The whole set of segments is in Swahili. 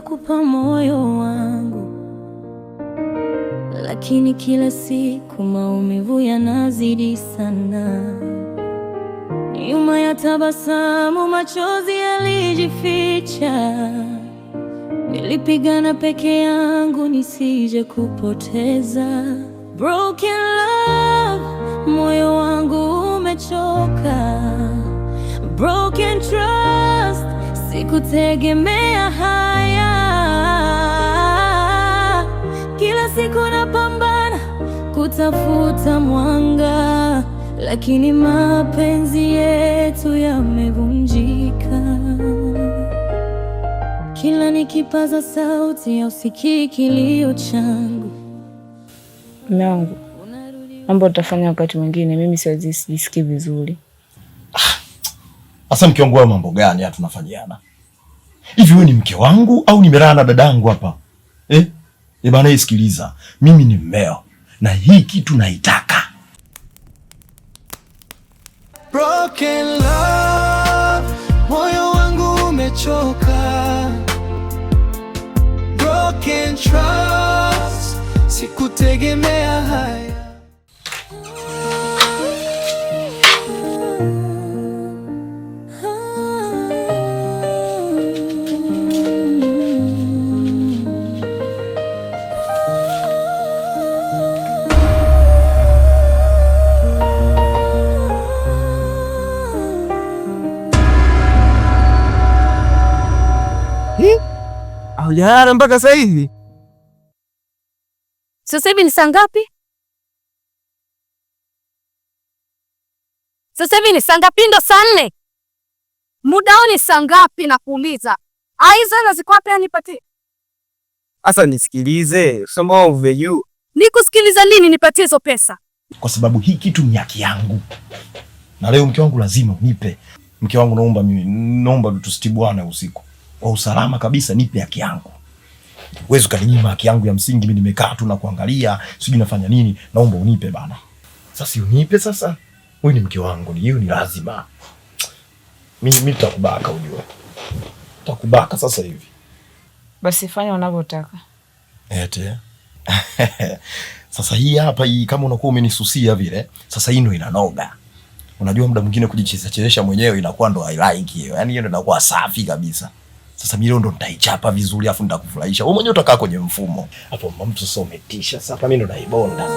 nikakupa moyo wangu, lakini kila siku maumivu yanazidi sana. Nyuma ya tabasamu machozi yalijificha. Nilipigana peke yangu nisije kupoteza. Broken love, moyo wangu umechoka. Broken trust, sikutegemea haya. Kila siku napambana kutafuta mwanga, lakini mapenzi yetu yamevunjika. Kila nikipaza sauti hausikii kilio changu. Mume wangu, mambo utafanya wakati mwingine, mimi sijisikii vizuri. Asa mke wangu, wewe mambo gani hata tunafanyiana? Hivi wewe ni mke wangu au nimelala na dadangu hapa? Bana isikiliza, mimi ni mmeo na hii kitu naitaka. Broken love, moyo wangu umechoka. Broken trust, sikutegemea haya. Haujalala mpaka sasa hivi? Sasa hivi ni saa ngapi? Sasa hivi ni saa ngapi? Ndo saa 4. Mudao ni saa ngapi nakuuliza? Aiza ziko wapi anipatie? Asa nisikilize, soma over you. Nikusikiliza nini nipatie hizo pesa? Kwa sababu hii kitu ni haki yangu. Na leo mke wangu lazima unipe. Mke wangu, naomba tusitibwane usiku. Kwa usalama kabisa nipe haki yangu. Wewe ukaninyima haki yangu ya msingi, mimi nimekaa tu na kuangalia, sijui nafanya nini, naomba unipe bana. Sasa unipe sasa. Wewe ni mke wangu, hiyo ni lazima. Mimi nitakubaka ujue. Nitakubaka sasa hivi. Basi fanya unavyotaka. Ete. Sasa hii hapa hii kama unakuwa umenisusia vile, sasa hii ndio inanoga. Unajua muda mwingine kujichezesha mwenyewe inakuwa ndo I like hiyo. Yaani hiyo ndio inakuwa safi kabisa. Sasa mimi ndo nitaichapa vizuri afu nitakufurahisha. Wewe mwenyewe utakaa kwenye mfumo. Hapo mtu sasa umetisha. Sasa mimi ndo naibonda.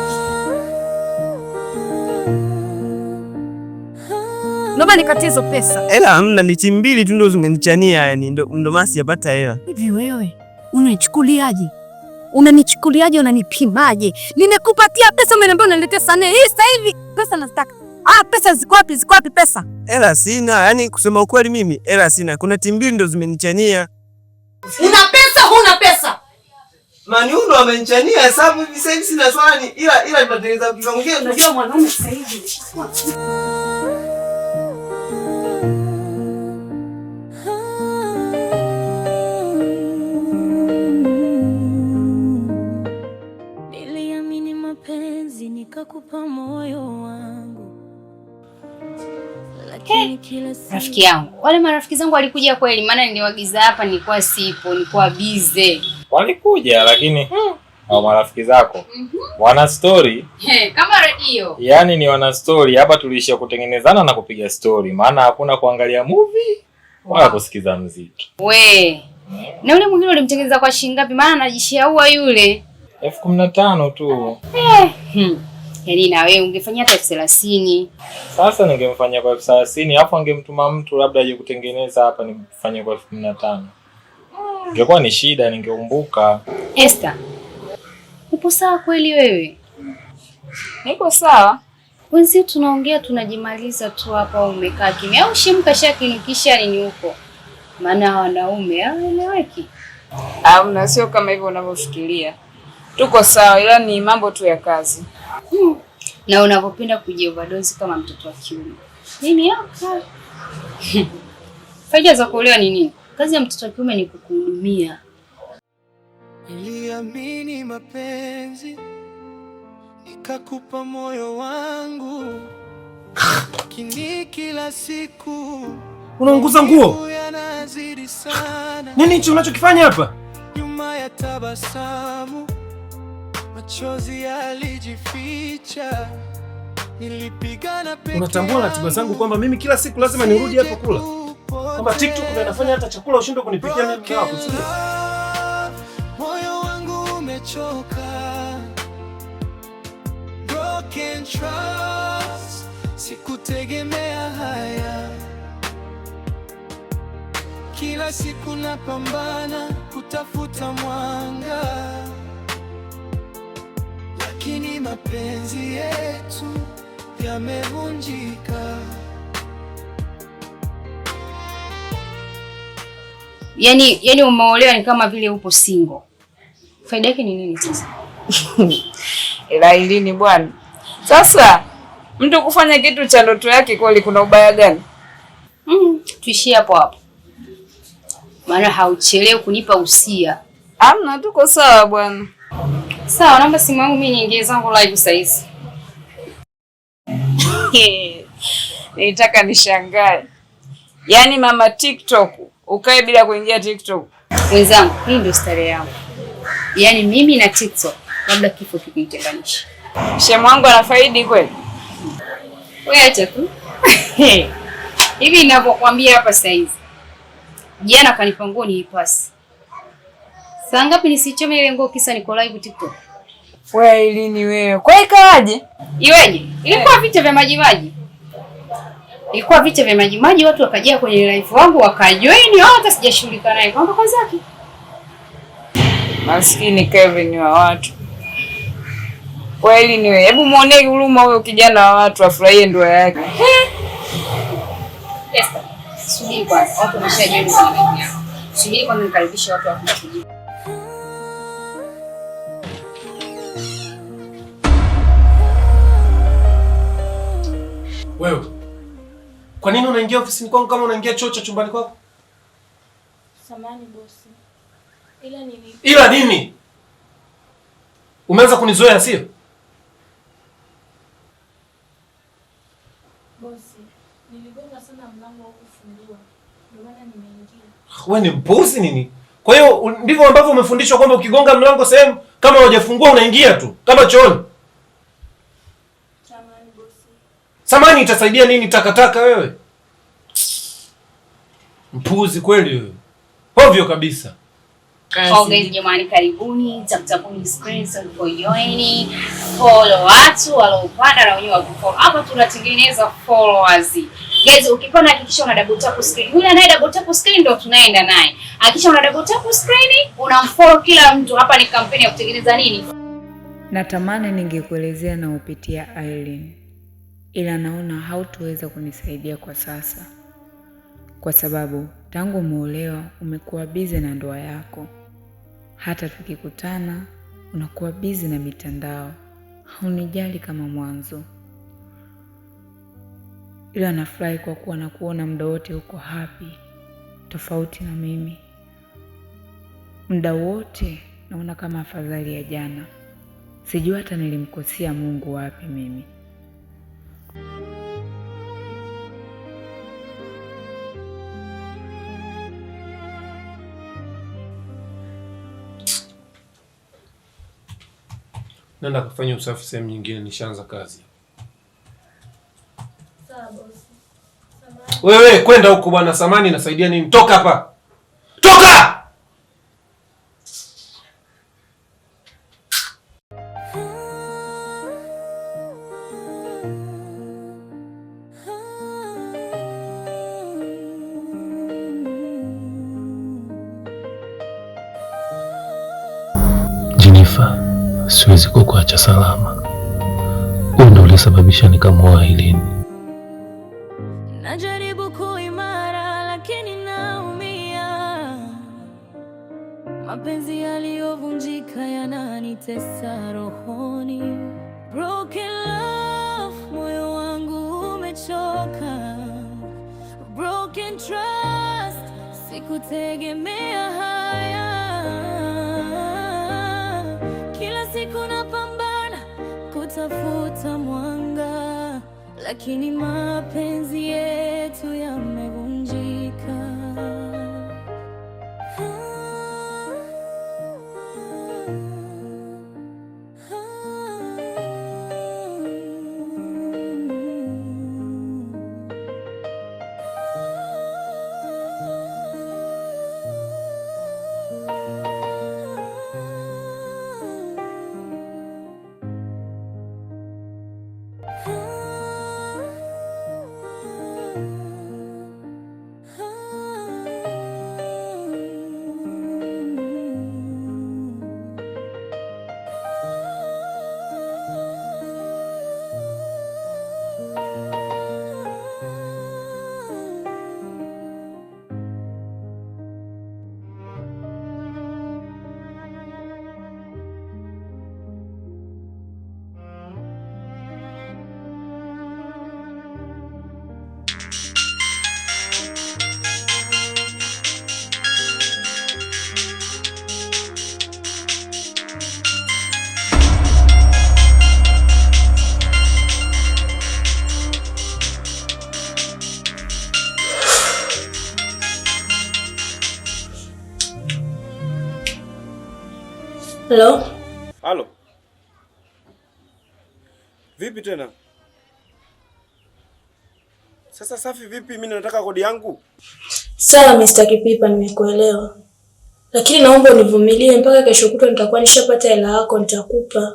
Naomba nikatie hizo pesa. Hela hamna, ni chimbili tu ndo zungenichania, yani ndo masi yapata hela. Hivi wewe unanichukuliaje? Unanipimaje? Nimekupatia pesa umeniambia unaniletea saa 4. Hii sasa hivi pesa nataka. Pesa ziko wapi? Ziko wapi pesa? Hela sina, yani kusema ukweli mimi hela sina. Kuna timbili ndo zimenichania. Una pesa huna pesa? Maniundo amenichania hesabu hivi sasa sina swali ila nipatengeneza kiongea. Unajua mwanaume sasa hivi. Niliamini mapenzi nikakupa moyo wangu. Rafiki yangu, wale marafiki zangu walikuja kweli? Maana niliwagiza hapa, nilikuwa sipo, nilikuwa busy. Walikuja lakini au marafiki zako wana story Kama radio. Yaani ni wana story hapa, tuliishia kutengenezana na kupiga story, maana hakuna kuangalia movie wala kusikiza muziki. We, na yule mwingine ulimtengeneza kwa shilingi ngapi? Maana anajishaua yule. 15,000 tu. Yaani na wewe ungefanyia hata 30,000. Sasa ningemfanyia kwa 30,000 afu angemtuma mtu labda aje kutengeneza hapa nimfanyie kwa 15,000. Ingekuwa ni shida, ningeumbuka. Esther, upo sawa kweli wewe? Niko sawa. Wenzi tunaongea tunajimaliza tu hapa, umekaa kimya au shimka shakinikisha nini huko? Maana wanaume hawaeleweki. Hamna, sio kama hivyo unavyofikiria. Tuko sawa, ila ni mambo tu ya kazi. Na unapopenda kujioverdose kama mtoto wa kiume. Mimi hapa. Faida za kuolewa ni nini? Kazi ya mtoto wa kiume ni kukuhudumia. Niliamini mapenzi nikakupa moyo wangu, lakini kila siku unaunguza nguo. Nini hicho unachokifanya hapa? tabasamu, machozi yalijificha. Nilipigana peke. Unatambua ratiba zangu kwamba mimi kila siku lazima nirudi hapo kula? Kwamba TikTok ndio inafanya hata chakula ushindwe kunipikia mimi mke wako. Moyo wangu umechoka. Broken trust, sikutegemea haya. Kila siku napambana kutafuta mwanga, lakini mapenzi yetu yamevunjika. Yaani umeolewa ni kama vile upo single. Faida yake ni nini sasa? Ila ilini bwana. Sasa mtu kufanya kitu cha ndoto yake kweli kuna ubaya gani? Tuishie hapo hapo. Maana hauchelewi kunipa usia. Amna, tuko sawa bwana. Sawa, naomba simu yangu mimi niingie zangu live sasa hizi. Nitaka nishangae. Yaani mama TikTok, ukae bila kuingia TikTok. Wenzangu, hii ndio starehe yangu. Yaani mimi na TikTok, labda kifo kikuitenganisha. Shemu wangu anafaidi kweli? Wewe acha tu. Hivi ninapokuambia hapa sasa hizi. Jana kanipa nguo niipasi. Saa ngapi nisichome ile nguo kisa niko live TikTok? Wewe ilini wewe. Kwa ikaje? Iweje? Ilikuwa vita vya maji. Ilikuwa vita vya maji, watu wakajia kwenye live wangu wakajoin, hata sijashughulika naye. Kwamba kwa zake. Maskini Kevin wa watu. Kweli ni wewe. Hebu muonee huruma huyo kijana wa watu afurahie ndoa yake. Esther, subiri kwanza. Watu wameshajoin kwenye live yangu. Subiri kwanza nikaribishe watu wa kujibu. Wewe. Kwa nini unaingia ofisini kwangu kama unaingia choo cha chumbani kwako? Samahani bosi. Ila nini? Umeanza kunizoea sio? Bosi, niligonga sana mlango wa kufungua. Ndio maana nimeingia. Wewe ni mpuzi nini? Kwa hiyo ndivyo ambavyo umefundishwa kwamba ukigonga mlango sehemu kama hujafungua unaingia tu kama chooni. Samahani bosi. Samahani itasaidia nini takataka wewe? Mpuzi kweli wewe. Ovyo kabisa. Okay, jamani karibuni, tapuni screen for joining. Follow watu waliopanda na wenyewe wakufollow. Hapa tunatengeneza followers. Guys, ukipanda hakikisha una double tap screen. Yule anaye double tap screen ndio tunaenda naye. Hakikisha una double tap screen, unamfollow kila mtu. Hapa ni kampeni ya kutengeneza nini? Natamani ningekuelezea na upitia Irene. Ila naona hautaweza kunisaidia kwa sasa. Kwa sababu tangu umeolewa umekuwa busy na ndoa yako. Hata tukikutana unakuwa busy na mitandao. Haunijali kama mwanzo. Ila nafurahi kwa kuwa nakuona muda wote uko happy. Tofauti na mimi. Muda wote naona kama afadhali ya jana. Sijui hata nilimkosea Mungu wapi mimi. Nenda kufanya usafi sehemu nyingine, nishaanza kazi. Sawa bosi. Wewe kwenda huko bwana, samani inasaidia nini? Toka hapa. Toka! Jennifer, siwezi kukuacha salama. Wewe ndio ulisababisha nikamwoa Irene. Najaribu kuimara lakini naumia. Mapenzi yaliyovunjika yananitesa rohoni. Broken love, moyo wangu umechoka. Broken trust, sikutegemea haya. Kila siku napambana kutafuta mwanga, lakini mapenzi yetu yamevunjika. Hello? Halo. Vipi tena? Sasa Safi vipi, mimi nataka kodi yangu? Sawa Mr. Kipipa, nimekuelewa. Lakini naomba univumilie mpaka kesho kutwa nitakuwa nishapata hela yako nitakupa.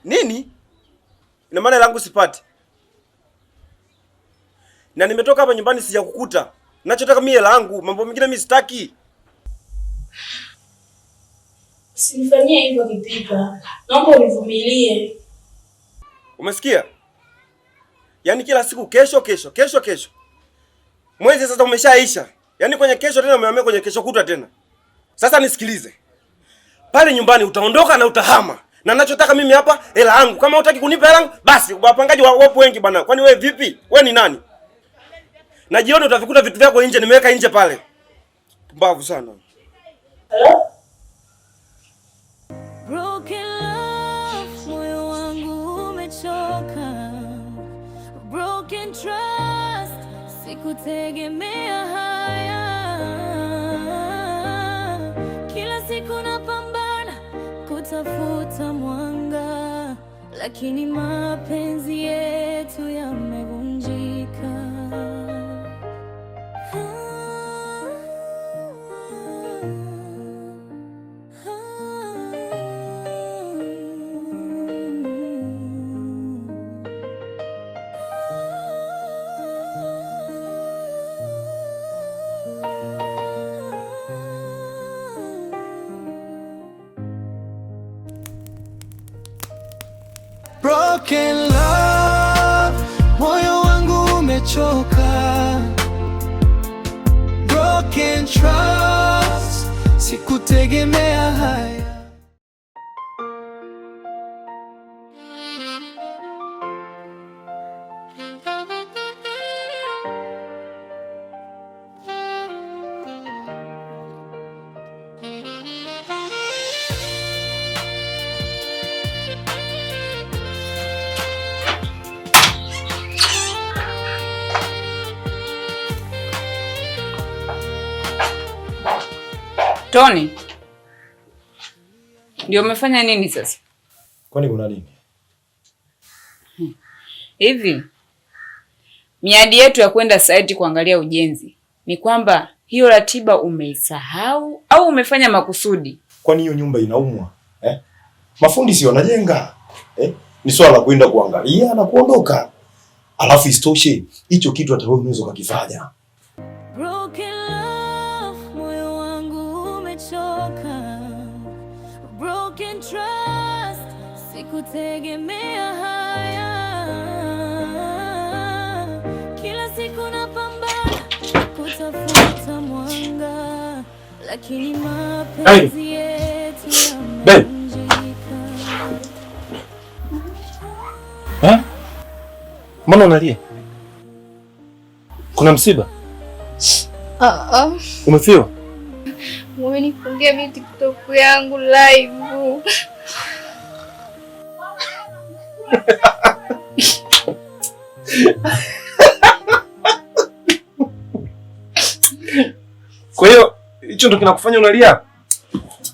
Nini? Ina maana hela yangu sipati? Na nimetoka hapa nyumbani sijakukuta. Ninachotaka mimi hela yangu, mambo mengine mimi sitaki. Usinifanyie hivyo Kipipa. Naomba univumilie. Umesikia? Yaani kila siku kesho. Mwezi sasa umeshaisha. Yaani kwenye kesho tena umehamia kwenye kesho kutwa tena. Sasa nisikilize. Pale nyumbani utaondoka na utahama. Na ninachotaka mimi hapa hela yangu. Kama hutaki kunipa hela yangu, basi wapangaji wapo wengi bwana. Kwani wewe vipi? Wewe ni nani? Na jioni utavikuta vitu vyako nje, nimeweka nje pale. Pumbavu sana. Hello? Broken love, moyo wangu umechoka. Broken trust, sikutegemea haya. Kila siku napambana kutafuta mwanga, lakini mapenzi yetu yamevunjika. Broken love, moyo wangu umechoka. Broken trust, sikutegemea haya. Tony, ndio umefanya nini sasa? Kwani kuna nini? Hivi miadi yetu ya kwenda site kuangalia ujenzi ni kwamba hiyo ratiba umeisahau au umefanya makusudi? Kwani hiyo nyumba inaumwa? Mafundi si wanajenga? Ni swala la kwenda kuangalia na kuondoka. Alafu istoshe, hicho kitu hata wewe unaweza kukifanya. Broken love, moyo wangu umechoka. Broken trust, sikutegemea haya. Kila siku napambana kutafuta mwanga, lakini mapenzi yetu yamevunjika. Mbona unalia? Kuna msiba? Umefiwa? Umenifungia mimi TikTok yangu live. Kwa hiyo hicho ndo kinakufanya unalia?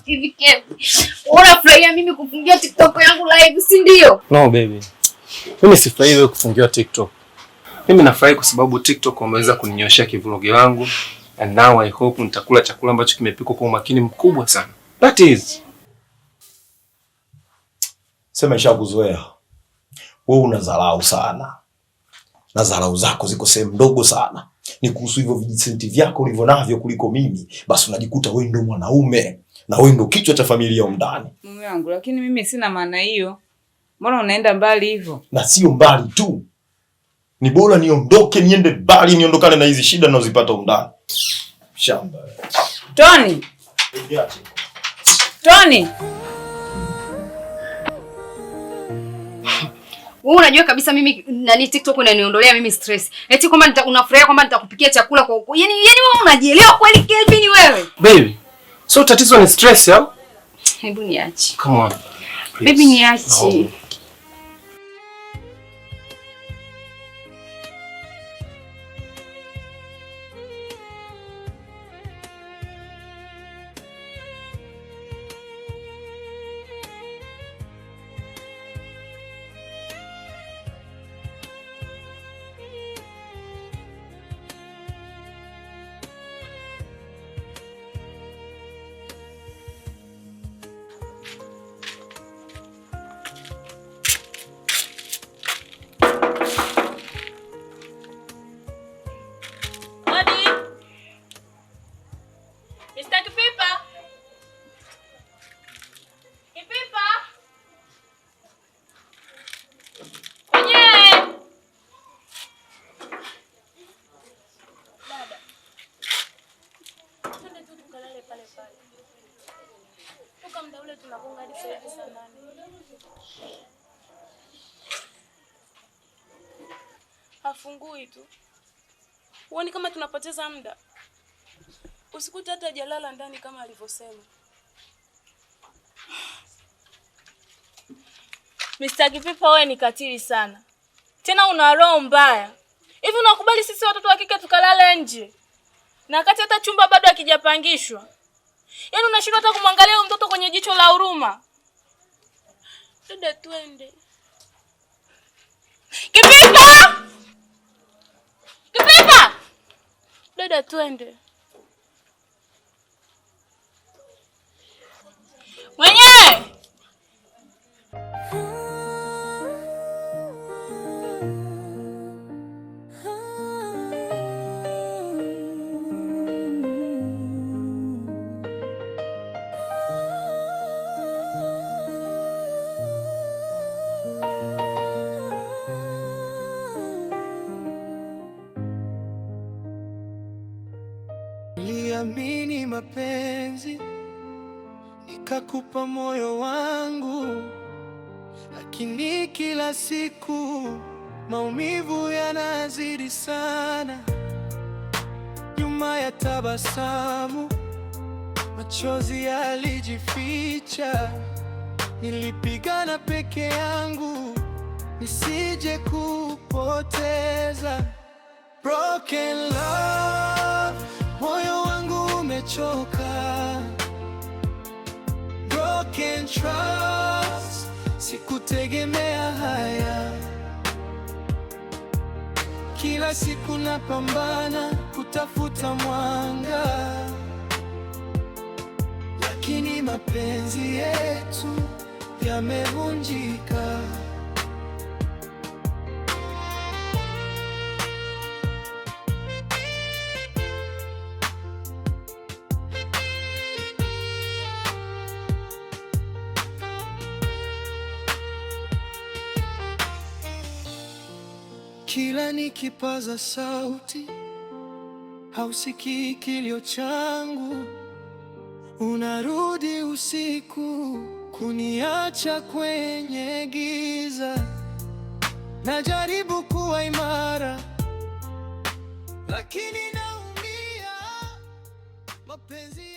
Hivi Kev, unafurahia mimi kufungia TikTok yangu live, si ndio? No baby. Mimi sifurahi wewe kufungiwa TikTok. Mimi nafurahi kwa sababu TikTok wameweza kuninyoshia kivlogi wangu, and now I hope nitakula chakula ambacho kimepikwa kwa umakini mkubwa sana. That is. Sema ishakuzoea. Wewe unadharau sana. Na dharau zako ziko sehemu ndogo sana. Ni kuhusu hivyo vijisenti vyako ulivyo navyo kuliko mimi, basi unajikuta wewe ndio mwanaume na wewe ndio kichwa cha familia ndani. Mume wangu, lakini mimi sina maana hiyo. Mbona unaenda mbali hivyo? Na sio mbali tu. Ni bora niondoke niende mbali niondokane na hizi shida ninazopata ndani. Shamba. Tony. Tony. Wewe unajua kabisa mimi nani TikTok inaniondolea mimi stress. Eti kwamba unafurahia kwamba nitakupikia chakula kwa huko. Yaani wewe unajielewa kweli Kelvin wewe? Baby, so tatizo ni stress au? Hebu niache. Come on. Baby niache. Kwenye twende tu tukalale pale pale. Toka muda ule tunagonga hadi saa 8. Hafungui tu. Huoni kama tunapoteza muda? Usikute hata hajalala ndani kama alivyosema. Mr. Kipipa, wewe ni katili sana. Tena una roho mbaya. Hivi unakubali sisi watoto wa kike tukalale nje? Na kati hata chumba bado hakijapangishwa. Yaani unashindwa hata kumwangalia mtoto kwenye jicho la huruma. Dada, twende. Kipipa! Kipipa! Dada, twende. Mwenyewe! Niliamini mapenzi, nikakupa moyo wangu, lakini kila siku maumivu yanazidi sana. Nyuma ya tabasamu machozi yalijificha. Nilipigana peke yangu nisije kupoteza. Broken love, moyo wangu umechoka. Broken trust, sikutegemea haya. Kila siku napambana kutafuta mwanga, lakini mapenzi yetu yamevunjika. Kila nikipaza sauti hausikii kilio changu. Unarudi usiku kuniacha kwenye giza. Najaribu kuwa imara, lakini naumia. Mapenzi